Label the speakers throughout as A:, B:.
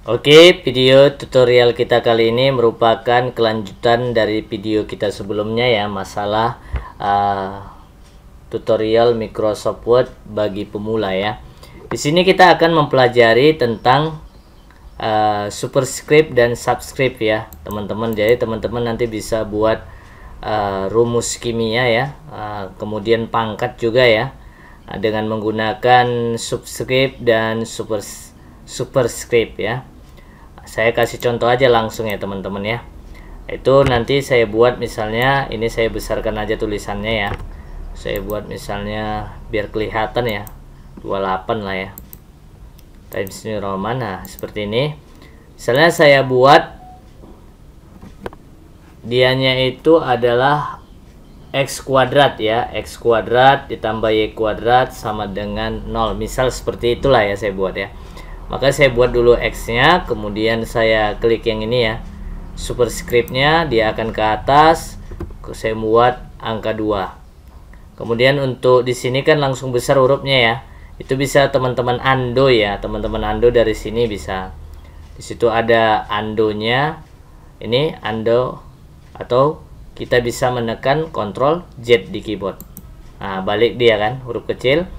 A: Oke, video tutorial kita kali ini merupakan kelanjutan dari video kita sebelumnya ya, masalah tutorial Microsoft Word bagi pemula ya. Di sini kita akan mempelajari tentang superscript dan subscript ya, teman-teman. Jadi teman-teman nanti bisa buat rumus kimia ya, kemudian pangkat juga ya, dengan menggunakan subscript dan superscript ya. Saya kasih contoh aja langsung ya teman-teman ya. Itu nanti saya buat misalnya, ini saya besarkan aja tulisannya ya. Saya buat misalnya biar kelihatan ya, 28 lah ya, Times New Roman. Nah seperti ini. Misalnya saya buat dianya itu adalah x kuadrat ya, x kuadrat ditambah y kuadrat sama dengan 0, misal seperti itulah ya saya buat ya. Maka saya buat dulu x nya, kemudian saya klik yang ini ya, superscriptnya, dia akan ke atas. Saya buat angka 2. Kemudian untuk di sini kan langsung besar hurufnya ya, itu bisa teman-teman undo ya, teman-teman undo dari sini bisa. Di situ ada undo-nya, ini undo, atau kita bisa menekan Ctrl Z di keyboard. Nah, balik dia kan, huruf kecil.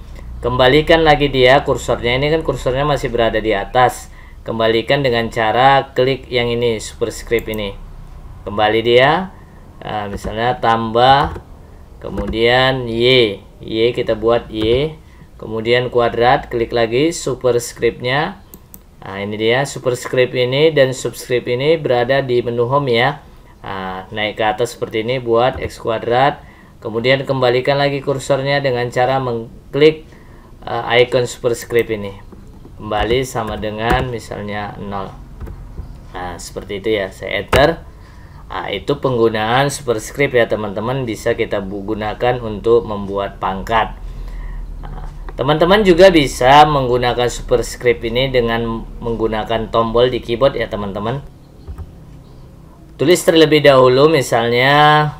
A: Kembalikan lagi dia kursornya, ini kan kursornya masih berada di atas. Kembalikan dengan cara klik yang ini, superscript ini. Kembali dia, misalnya tambah, kemudian Y kita buat Y. Kemudian kuadrat, klik lagi superscriptnya. Nah ini dia, superscript ini dan subscript ini berada di menu home ya. Nah, naik ke atas seperti ini buat x kuadrat. Kemudian kembalikan lagi kursornya dengan cara mengklik icon superscript ini. Kembali sama dengan misalnya 0. Nah seperti itu ya, saya enter. Nah, itu penggunaan superscript ya teman-teman, bisa kita gunakan untuk membuat pangkat. Teman-teman juga bisa menggunakan superscript ini dengan menggunakan tombol di keyboard ya teman-teman. Tulis terlebih dahulu misalnya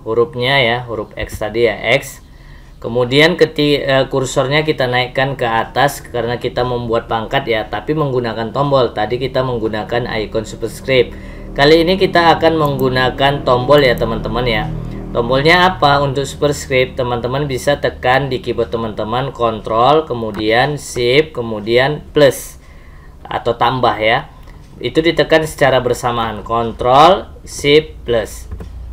A: hurufnya ya, huruf X tadi ya, X. Kemudian kursornya kita naikkan ke atas karena kita membuat pangkat ya, tapi menggunakan tombol. Tadi kita menggunakan icon superscript. Kali ini kita akan menggunakan tombol ya teman-teman ya. Tombolnya apa untuk superscript? Teman-teman bisa tekan di keyboard teman-teman, Ctrl, kemudian Shift, kemudian plus atau tambah ya. Itu ditekan secara bersamaan, Ctrl, Shift, plus.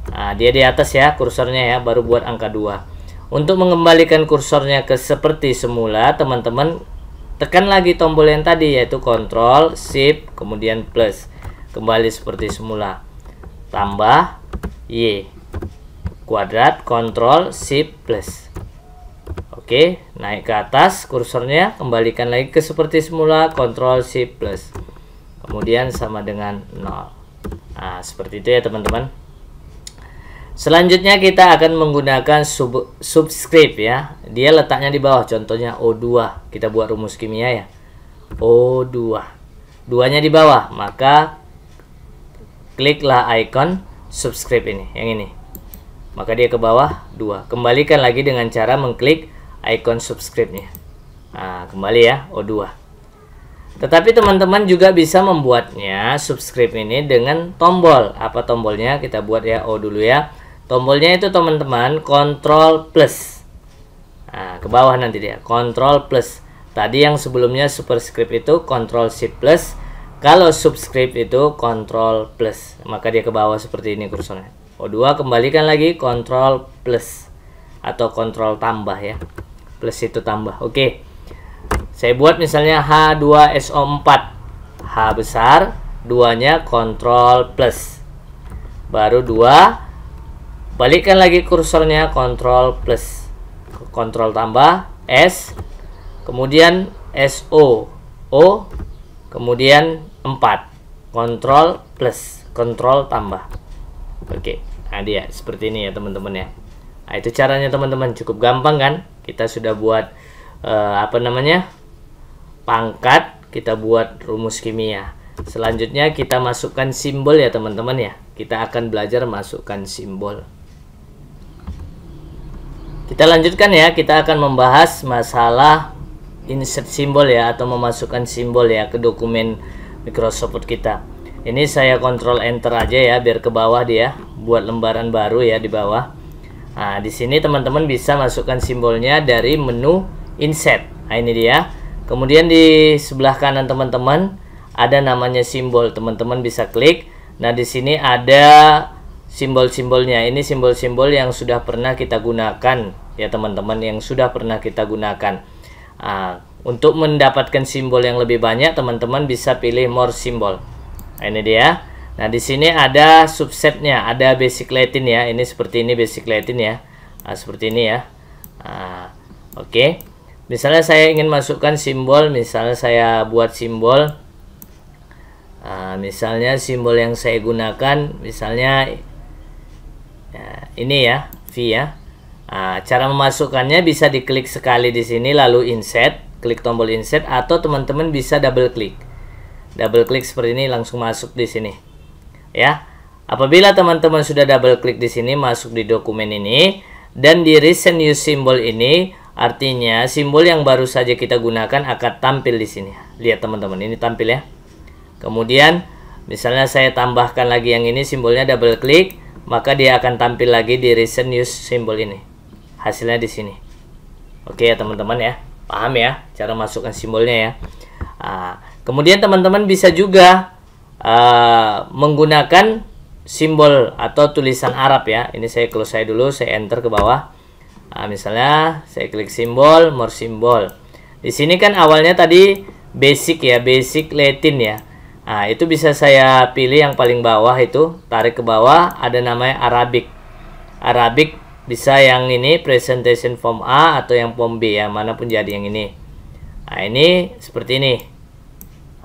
A: Nah, dia di atas ya kursornya ya, baru buat angka 2. Untuk mengembalikan kursornya ke seperti semula, teman-teman tekan lagi tombol yang tadi, yaitu Ctrl, Shift, kemudian plus. Kembali seperti semula. Tambah Y kuadrat, Ctrl, Shift, plus. Oke, naik ke atas kursornya, kembalikan lagi ke seperti semula, Ctrl, Shift, plus. Kemudian sama dengan 0. Nah, seperti itu ya teman-teman. Selanjutnya kita akan menggunakan subscript ya. Dia letaknya di bawah, contohnya O2. Kita buat rumus kimia ya. O2. 2-nya di bawah, maka kliklah icon subscript ini, yang ini. Maka dia ke bawah 2. Kembalikan lagi dengan cara mengklik icon subscriptnya. Nah, kembali ya O2. Tetapi teman-teman juga bisa membuatnya subscript ini dengan tombol. Apa tombolnya? Kita buat ya O dulu ya. Tombolnya itu teman-teman Ctrl plus. Nah, ke bawah nanti dia Ctrl plus. Tadi yang sebelumnya superscript itu Ctrl Shift plus. Kalau subscript itu Ctrl plus, maka dia ke bawah seperti ini kursornya. O2 kembalikan lagi Ctrl plus atau Ctrl tambah ya. Plus itu tambah. Oke. Saya buat misalnya H2SO4. H besar, 2-nya Ctrl plus. Baru 2. Balikkan lagi kursornya Ctrl plus. Ctrl tambah S. Kemudian SO. O. Kemudian 4. Ctrl plus. Ctrl tambah. Oke. Nah dia seperti ini ya teman-teman ya. Nah itu caranya teman-teman, cukup gampang kan? Kita sudah buat pangkat, kita buat rumus kimia. Selanjutnya kita masukkan simbol ya teman-teman ya. Kita akan belajar masukkan simbol. Kita lanjutkan ya, kita akan membahas masalah insert simbol ya, atau memasukkan simbol ya ke dokumen Microsoft Word kita. Ini saya kontrol enter aja ya biar ke bawah dia, buat lembaran baru ya di bawah. Nah, di sini teman-teman bisa masukkan simbolnya dari menu insert. Nah, ini dia. Kemudian di sebelah kanan teman-teman ada namanya simbol, teman-teman bisa klik. Nah, di sini ada simbol-simbolnya. Ini simbol-simbol yang sudah pernah kita gunakan ya teman-teman, yang sudah pernah kita gunakan. Untuk mendapatkan simbol yang lebih banyak, teman-teman bisa pilih more symbol. Nah, ini dia. Nah, di sini ada subsetnya, ada basic Latin ya. Ini seperti ini basic Latin ya. Seperti ini ya. Oke. Misalnya saya ingin masukkan simbol, misalnya saya buat simbol. Misalnya simbol yang saya gunakan, misalnya ini ya, V ya. Cara memasukkannya bisa diklik sekali di sini lalu insert, klik tombol insert, atau teman-teman bisa double klik. Double klik seperti ini langsung masuk di sini. Ya. Apabila teman-teman sudah double klik di sini masuk di dokumen ini dan di recent use symbol ini, artinya simbol yang baru saja kita gunakan akan tampil di sini. Lihat teman-teman, ini tampil ya. Kemudian misalnya saya tambahkan lagi yang ini, simbolnya double klik, maka dia akan tampil lagi di recent use symbol ini. Hasilnya di sini. Oke ya teman-teman ya, paham ya cara masukkan simbolnya ya. Kemudian teman-teman bisa juga menggunakan simbol atau tulisan Arab ya. Ini saya close saya dulu, saya enter ke bawah. Misalnya saya klik simbol, more symbol. Di sini kan awalnya tadi basic ya, basic Latin ya. Itu bisa saya pilih yang paling bawah itu, tarik ke bawah, ada namanya Arabic. Arabic bisa yang ini presentation form A atau yang form B ya, manapun jadi yang ini. Ini seperti ini.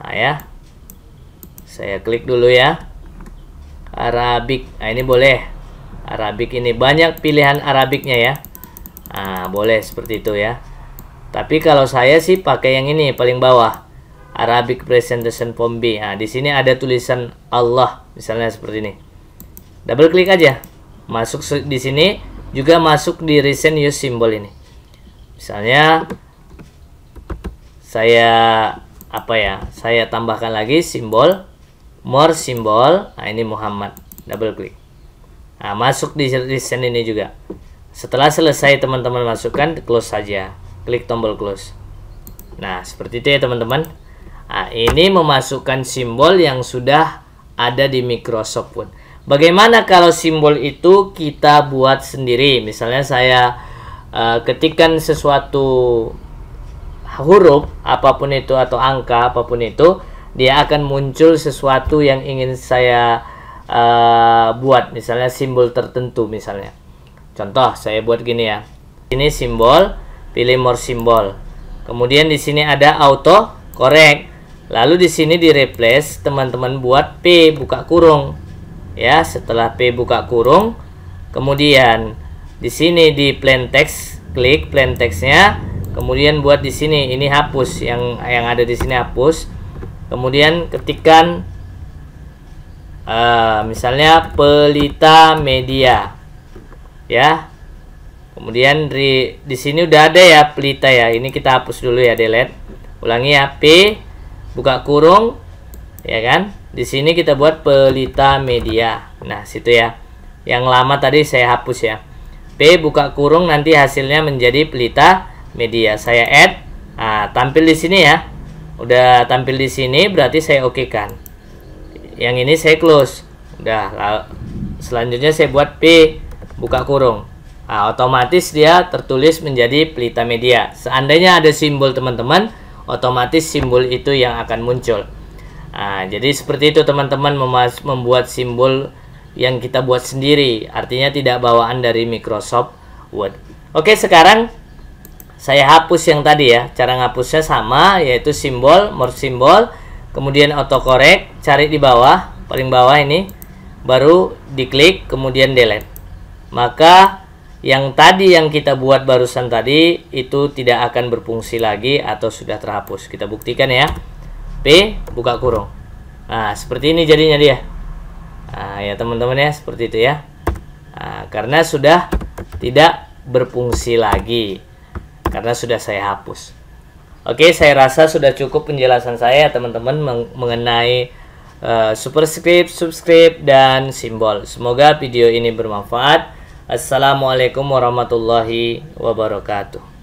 A: Ya. Saya klik dulu ya. Arabic. Ini boleh. Arabic ini banyak pilihan Arabicnya ya. Boleh seperti itu ya. Tapi kalau saya sih pakai yang ini paling bawah. Arabic presentation form B. Di sini ada tulisan Allah, misalnya seperti ini. Double klik aja. Masuk di sini, juga masuk di recent use symbol ini. Misalnya saya saya tambahkan lagi simbol, more symbol. Ini Muhammad. Double klik. Masuk di recent ini juga. Setelah selesai teman-teman masukkan, close saja. Klik tombol close. Nah, seperti itu ya teman-teman. Ini memasukkan simbol yang sudah ada di Microsoft Word. Bagaimana kalau simbol itu kita buat sendiri? Misalnya saya ketikkan sesuatu huruf apapun itu atau angka apapun itu, dia akan muncul sesuatu yang ingin saya buat. Misalnya simbol tertentu misalnya. Contoh saya buat gini ya. Ini simbol, pilih more symbol. Kemudian di sini ada auto correct. Lalu di sini di replace teman-teman buat P buka kurung. Ya, setelah P buka kurung, kemudian di sini di plain text, klik plain textnya, kemudian buat di sini ini hapus yang ada di sini hapus. Kemudian ketikkan misalnya Pelita Media. Ya. Kemudian di sini udah ada ya Pelita ya. Ini kita hapus dulu ya, delete. Ulangi ya, P buka kurung, ya kan? Di sini kita buat Pelita Media. Nah, situ ya. Yang lama tadi saya hapus ya. P buka kurung, nanti hasilnya menjadi Pelita Media. Saya add. Tampil di sini ya. Udah tampil di sini, berarti saya oke kan. Yang ini saya close. Udah. Selanjutnya saya buat P buka kurung. Otomatis dia tertulis menjadi Pelita Media. Seandainya ada simbol teman-teman, otomatis simbol itu yang akan muncul. Jadi seperti itu teman-teman, membuat simbol yang kita buat sendiri, artinya tidak bawaan dari Microsoft Word. Oke, sekarang saya hapus yang tadi ya. Cara ngapusnya sama, yaitu simbol, more symbol, kemudian autocorrect, cari di bawah, paling bawah ini, baru diklik, kemudian delete. Maka yang tadi yang kita buat barusan tadi itu tidak akan berfungsi lagi atau sudah terhapus. Kita buktikan ya. P buka kurung. Seperti ini jadinya dia. Ya teman-teman ya, seperti itu ya. Karena sudah tidak berfungsi lagi, karena sudah saya hapus. Oke, saya rasa sudah cukup penjelasan saya teman-teman mengenai superscript, subscript, dan simbol. Semoga video ini bermanfaat. Assalamualaikum warahmatullahi wabarakatuh.